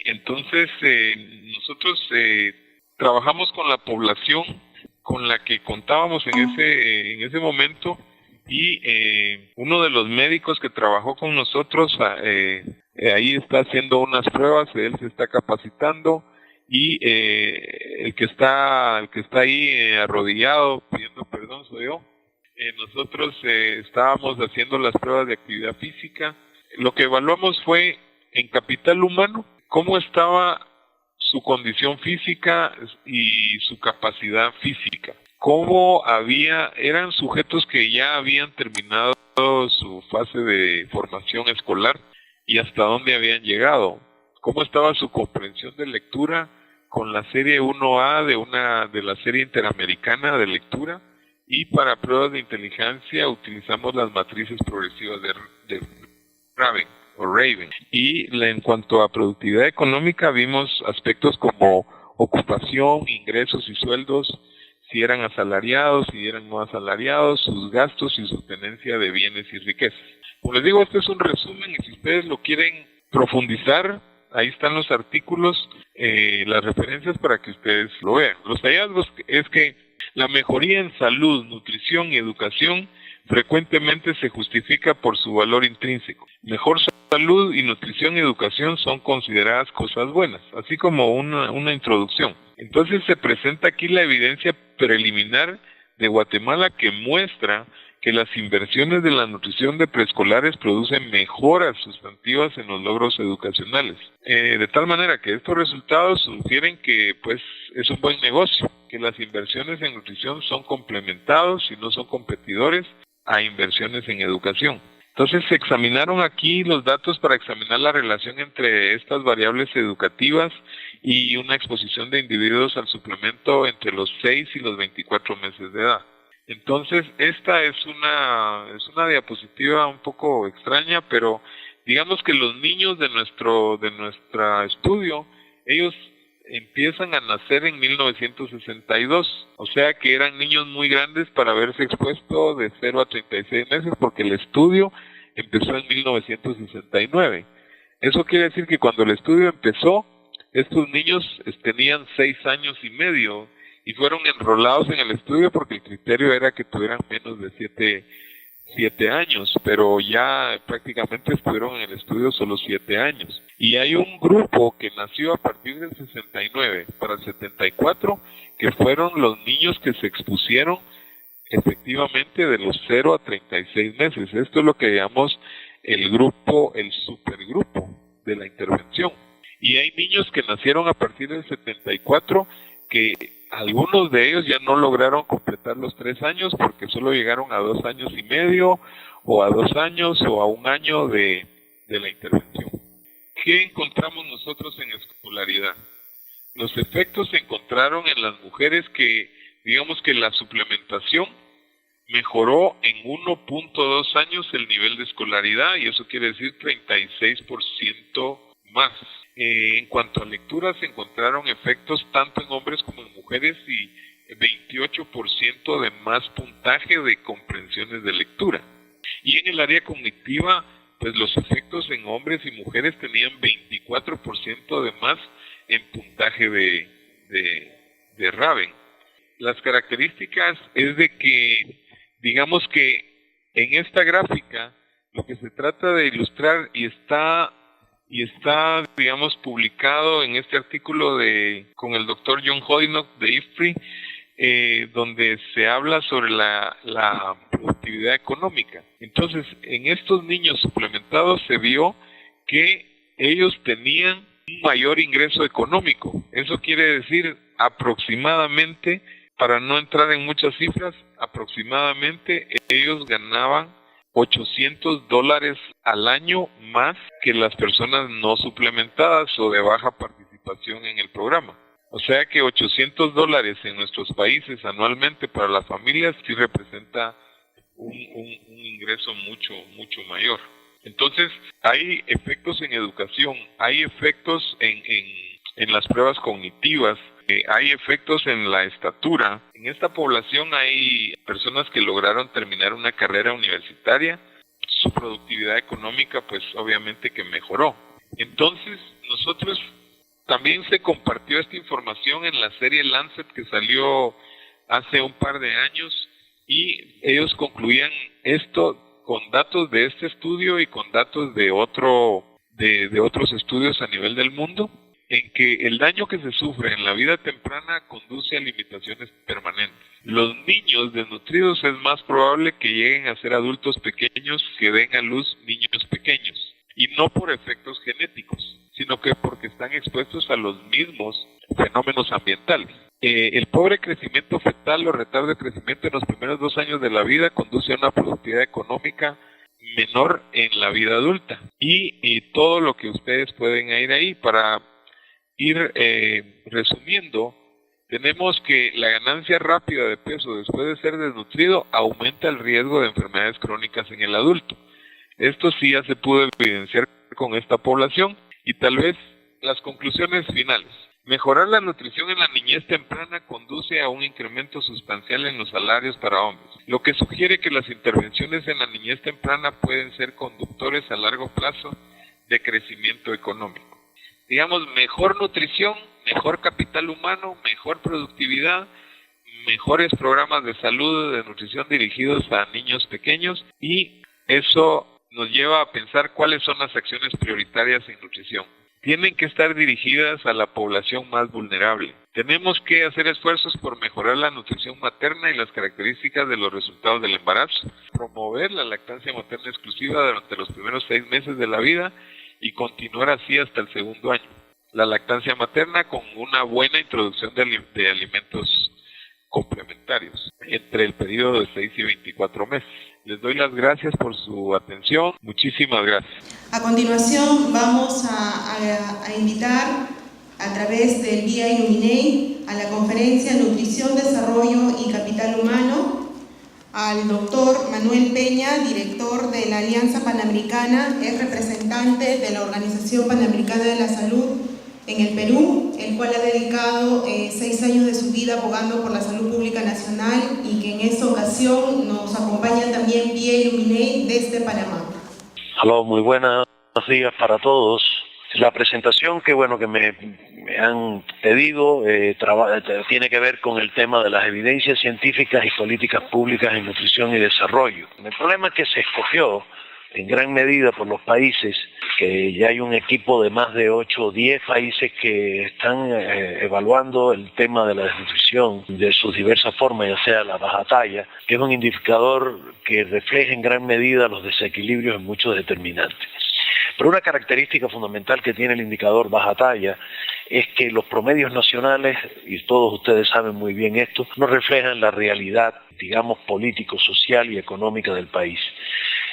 entonces nosotros trabajamos con la población con la que contábamos en ese momento, y uno de los médicos que trabajó con nosotros ahí está haciendo unas pruebas, él se está capacitando, y el que está ahí arrodillado pidiendo perdón soy yo. Nosotros estábamos haciendo las pruebas de actividad física. Lo que evaluamos fue en capital humano cómo estaba su condición física y su capacidad física. Eran sujetos que ya habían terminado su fase de formación escolar y hasta dónde habían llegado. Cómo estaba su comprensión de lectura con la serie 1A de la serie interamericana de lectura, y para pruebas de inteligencia utilizamos las matrices progresivas de Raven. Y en cuanto a productividad económica vimos aspectos como ocupación, ingresos y sueldos, si eran asalariados, si eran no asalariados, sus gastos y su tenencia de bienes y riquezas. Como les digo, este es un resumen, y si ustedes lo quieren profundizar, ahí están los artículos, las referencias para que ustedes lo vean. Los hallazgos es que la mejoría en salud, nutrición y educación frecuentemente se justifica por su valor intrínseco. Mejor salud y nutrición y educación son consideradas cosas buenas, así como una introducción. Entonces se presenta aquí la evidencia preliminar de Guatemala que muestra que las inversiones de la nutrición de preescolares producen mejoras sustantivas en los logros educacionales. De tal manera que estos resultados sugieren que pues es un buen negocio, que las inversiones en nutrición son complementados y no son competidores a inversiones en educación. Entonces se examinaron aquí los datos para examinar la relación entre estas variables educativas y una exposición de individuos al suplemento entre los 6 y los 24 meses de edad. Entonces esta es una diapositiva un poco extraña, pero digamos que los niños de nuestro estudio, ellos empiezan a nacer en 1962, o sea que eran niños muy grandes para haberse expuesto de 0 a 36 meses, porque el estudio empezó en 1969. Eso quiere decir que cuando el estudio empezó, estos niños tenían 6 años y medio y fueron enrolados en el estudio porque el criterio era que tuvieran menos de 7 años, pero ya prácticamente estuvieron en el estudio solo 7 años. Y hay un grupo que nació a partir del 69 para el 74, que fueron los niños que se expusieron efectivamente de los 0 a 36 meses. Esto es lo que llamamos el supergrupo de la intervención. Y hay niños que nacieron a partir del 74 que algunos de ellos ya no lograron completar los 3 años porque solo llegaron a 2 años y medio, o a 2 años, o a 1 año de la intervención. ¿Qué encontramos nosotros en escolaridad? Los efectos se encontraron en las mujeres que, digamos que la suplementación mejoró en 1.2 años el nivel de escolaridad, y eso quiere decir 36% más. En cuanto a lectura, se encontraron efectos tanto en hombres como en mujeres, y 28% de más puntaje de comprensiones de lectura. Y en el área cognitiva, pues los efectos en hombres y mujeres tenían 24% de más en puntaje de Raven. Las características es de que, digamos que en esta gráfica, lo que se trata de ilustrar y está, digamos, publicado en este artículo con el doctor John Hoynock de IFPRI, donde se habla sobre la productividad económica. Entonces, en estos niños suplementados se vio que ellos tenían un mayor ingreso económico. Eso quiere decir aproximadamente, para no entrar en muchas cifras, aproximadamente ellos ganaban $800 al año más que las personas no suplementadas o de baja participación en el programa. O sea que $800 en nuestros países anualmente para las familias sí representa un ingreso mucho mayor. Entonces, hay efectos en educación, hay efectos en las pruebas cognitivas, hay efectos en la estatura. En esta población hay personas que lograron terminar una carrera universitaria, su productividad económica pues obviamente que mejoró. Entonces nosotros También se compartió esta información en la serie Lancet que salió hace un par de años y ellos concluían esto con datos de este estudio y con datos de otros estudios a nivel del mundo, en que el daño que se sufre en la vida temprana conduce a limitaciones permanentes. Los niños desnutridos es más probable que lleguen a ser adultos pequeños que den a luz niños pequeños, y no por efectos genéticos, sino que porque están expuestos a los mismos fenómenos ambientales. El pobre crecimiento fetal o retardo de crecimiento en los primeros 2 años de la vida conduce a una productividad económica menor en la vida adulta. Y todo lo que ustedes pueden ir ahí para ir resumiendo, tenemos que la ganancia rápida de peso después de ser desnutrido aumenta el riesgo de enfermedades crónicas en el adulto. Esto sí ya se pudo evidenciar con esta población. Y tal vez las conclusiones finales. Mejorar la nutrición en la niñez temprana conduce a un incremento sustancial en los salarios para hombres, lo que sugiere que las intervenciones en la niñez temprana pueden ser conductores a largo plazo de crecimiento económico. Digamos, mejor nutrición, mejor capital humano, mejor productividad, mejores programas de salud, de nutrición dirigidos a niños pequeños, y eso nos lleva a pensar cuáles son las acciones prioritarias en nutrición. Tienen que estar dirigidas a la población más vulnerable. Tenemos que hacer esfuerzos por mejorar la nutrición materna y las características de los resultados del embarazo, promover la lactancia materna exclusiva durante los primeros 6 meses de la vida y continuar así hasta el segundo año. La lactancia materna con una buena introducción de alimentos complementarios entre el periodo de 6 y 24 meses. Les doy las gracias por su atención. Muchísimas gracias. A continuación vamos a invitar a través del Vía Illuminate a la conferencia Nutrición, Desarrollo y Capital Humano al doctor Manuel Peña, director de la Alianza Panamericana, es representante de la Organización Panamericana de la Salud en el Perú, el cual ha dedicado 6 años de su vida abogando por la salud pública nacional y que en esta ocasión nos acompaña también Vía Illuminate desde Panamá. Aló, muy buenos días para todos. La presentación que me han pedido tiene que ver con el tema de las evidencias científicas y políticas públicas en nutrición y desarrollo. El problema es que se escogió en gran medida por los países, que ya hay un equipo de más de 8 o 10 países que están evaluando el tema de la desnutrición de sus diversas formas, ya sea la baja talla, que es un indicador que refleja en gran medida los desequilibrios en muchos determinantes. Pero una característica fundamental que tiene el indicador baja talla es que los promedios nacionales, y todos ustedes saben muy bien esto, no reflejan la realidad, digamos, político, social y económica del país.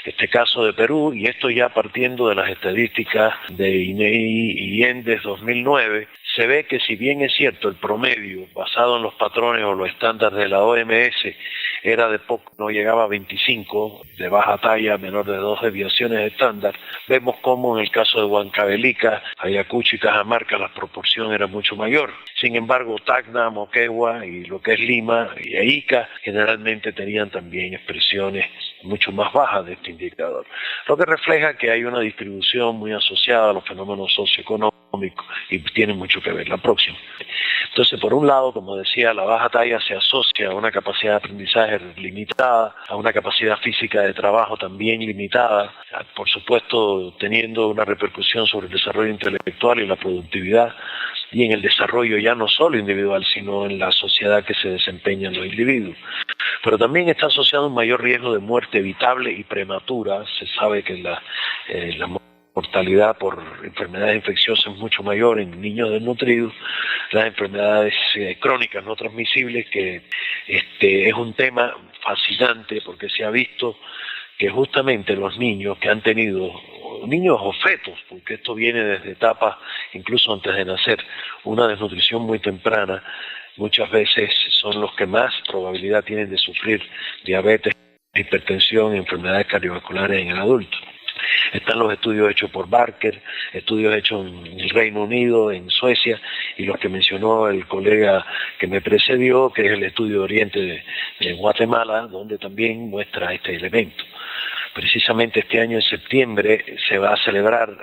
Este caso de Perú, y esto ya partiendo de las estadísticas de INEI y ENDES 2009, se ve que si bien es cierto el promedio basado en los patrones o los estándares de la OMS era de poco, no llegaba a 25, de baja talla, menor de 2 desviaciones estándar, vemos como en el caso de Huancavelica, Ayacucho y Cajamarca la proporción era mucho mayor. Sin embargo, Tacna, Moquegua y lo que es Lima y Ica generalmente tenían también expresiones mucho más bajas de este indicador, lo que refleja que hay una distribución muy asociada a los fenómenos socioeconómicos y tiene mucho que ver. La próxima. Entonces, por un lado, como decía, la baja talla se asocia a una capacidad de aprendizaje limitada, a una capacidad física de trabajo también limitada, por supuesto teniendo una repercusión sobre el desarrollo intelectual y la productividad, y en el desarrollo ya no solo individual, sino en la sociedad que se desempeñan los individuos. Pero también está asociado a un mayor riesgo de muerte evitable y prematura. Se sabe que la mortalidad por enfermedades infecciosas es mucho mayor en niños desnutridos, las enfermedades crónicas no transmisibles, que es un tema fascinante porque se ha visto que justamente los niños que han tenido, niños o fetos, porque esto viene desde etapas incluso antes de nacer, una desnutrición muy temprana, muchas veces son los que más probabilidad tienen de sufrir diabetes, hipertensión y enfermedades cardiovasculares en el adulto. Están los estudios hechos por Barker, estudios hechos en el Reino Unido, en Suecia, y los que mencionó el colega que me precedió, que es el estudio de Oriente de Guatemala, donde también muestra este elemento. Precisamente este año en septiembre se va a celebrar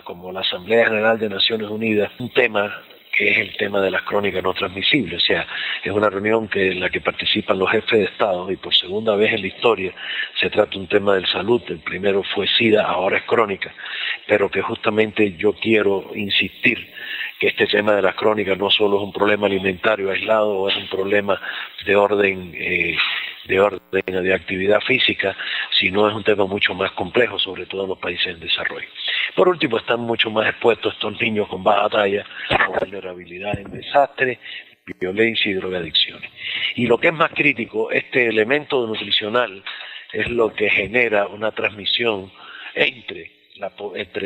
como la Asamblea General de Naciones Unidas un tema que es el tema de las crónicas no transmisibles. O sea, es una reunión en la que participan los jefes de Estado y por segunda vez en la historia se trata un tema de salud. El primero fue SIDA, ahora es crónica, pero que justamente yo quiero insistir que este tema de las crónicas no solo es un problema alimentario aislado, o es un problema de orden de actividad física, sino es un tema mucho más complejo, sobre todo en los países en desarrollo. Por último, están mucho más expuestos estos niños con baja talla, con vulnerabilidad en desastres, violencia y drogadicciones. Y lo que es más crítico, este elemento nutricional es lo que genera una transmisión entre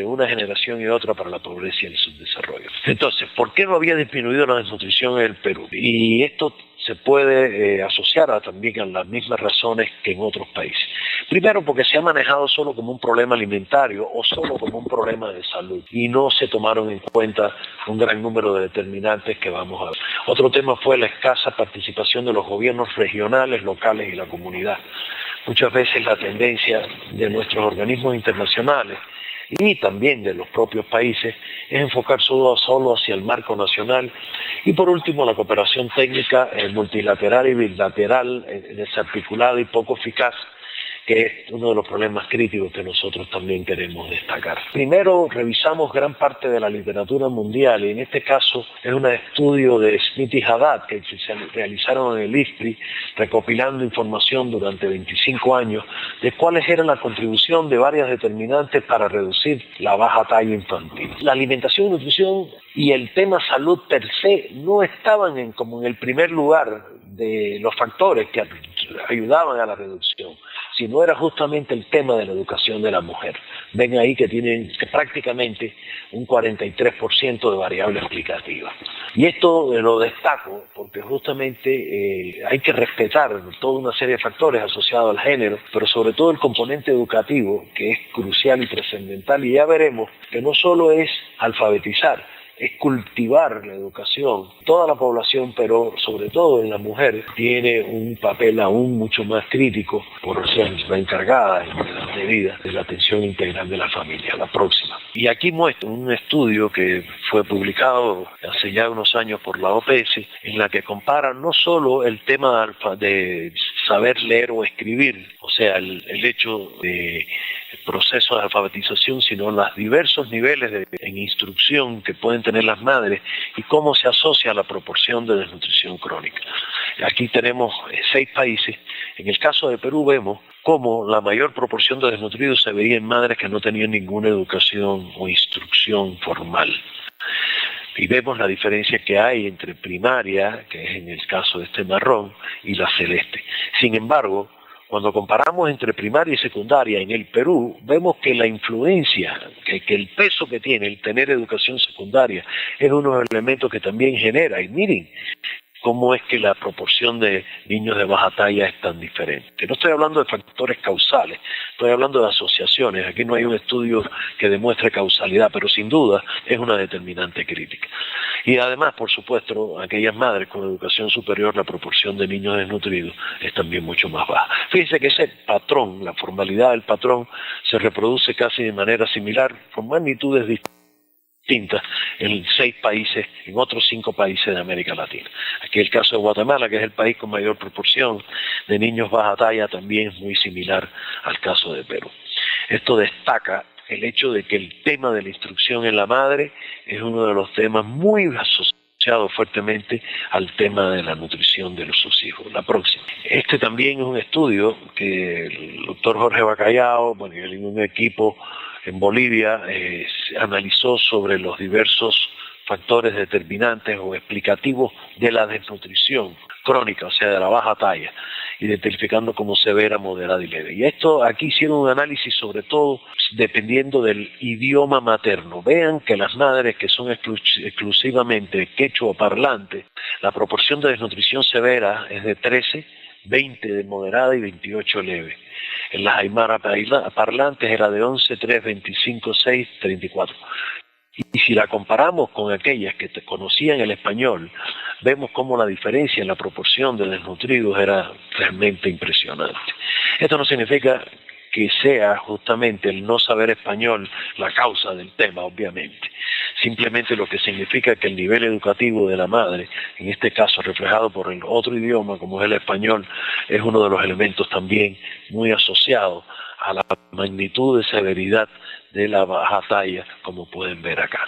una generación y otra para la pobreza y el subdesarrollo. Entonces, ¿por qué no había disminuido la desnutrición en el Perú? Y esto se puede asociar también a las mismas razones que en otros países. Primero, porque se ha manejado solo como un problema alimentario o solo como un problema de salud y no se tomaron en cuenta un gran número de determinantes que vamos a ver. Otro tema fue la escasa participación de los gobiernos regionales, locales y la comunidad. Muchas veces la tendencia de nuestros organismos internacionales y también de los propios países es enfocar solo hacia el marco nacional. Y por último, la cooperación técnica multilateral y bilateral desarticulada y poco eficaz, que es uno de los problemas críticos que nosotros también queremos destacar. Primero, revisamos gran parte de la literatura mundial, y en este caso es un estudio de Smith y Haddad que se realizaron en el IFPRI, recopilando información durante 25 años de cuáles eran la contribución de varias determinantes para reducir la baja talla infantil. La alimentación y nutrición y el tema salud per se no estaban como en el primer lugar de los factores que ayudaban a la reducción, sino era justamente el tema de la educación de la mujer. Ven ahí que tienen prácticamente un 43% de variable explicativa. Y esto lo destaco porque justamente hay que respetar toda una serie de factores asociados al género, pero sobre todo el componente educativo, que es crucial y trascendental, y ya veremos que no solo es alfabetizar, es cultivar la educación. Toda la población, pero sobre todo en la mujer, tiene un papel aún mucho más crítico por ser la encargada en gran medida de la atención integral de la familia, la próxima. Y aquí muestro un estudio que fue publicado hace ya unos años por la OPS, en la que compara no solo el tema de saber leer o escribir, o sea, el hecho de proceso de alfabetización, sino los diversos niveles en instrucción que pueden tener las madres y cómo se asocia a la proporción de desnutrición crónica. Aquí tenemos 6 países. En el caso de Perú vemos cómo la mayor proporción de desnutridos se veía en madres que no tenían ninguna educación o instrucción formal. Y vemos la diferencia que hay entre primaria, que es en el caso de este marrón, y la celeste. Sin embargo, cuando comparamos entre primaria y secundaria en el Perú, vemos que la influencia, que el peso que tiene el tener educación secundaria es uno de los elementos que también genera. Y miren cómo es que la proporción de niños de baja talla es tan diferente. No estoy hablando de factores causales, estoy hablando de asociaciones. Aquí no hay un estudio que demuestre causalidad, pero sin duda es una determinante crítica. Y además, por supuesto, aquellas madres con educación superior, la proporción de niños desnutridos es también mucho más baja. Fíjense que ese patrón, la formalidad del patrón, se reproduce casi de manera similar, con magnitudes distintas en 6 países, en otros 5 países de América Latina. Aquí el caso de Guatemala, que es el país con mayor proporción de niños baja talla, también es muy similar al caso de Perú. Esto destaca el hecho de que el tema de la instrucción en la madre es uno de los temas muy asociado fuertemente al tema de la nutrición de sus hijos. La próxima. Este también es un estudio que el doctor Jorge Bacallao, y un equipo en Bolivia analizó sobre los diversos factores determinantes o explicativos de la desnutrición crónica, o sea, de la baja talla, identificando como severa, moderada y leve. Y esto aquí hicieron un análisis sobre todo dependiendo del idioma materno. Vean que las madres que son exclusivamente quechua parlantes, la proporción de desnutrición severa es de 13, 20 de moderada y 28 leve. En las aymara parlantes era de 11, 3, 25, 6, 34. Y si la comparamos con aquellas que conocían el español, vemos cómo la diferencia en la proporción de desnutridos era realmente impresionante. Esto no significa que sea justamente el no saber español la causa del tema, obviamente. Simplemente lo que significa que el nivel educativo de la madre, en este caso reflejado por el otro idioma como es el español, es uno de los elementos también muy asociados a la magnitud de severidad de la baja talla, como pueden ver acá.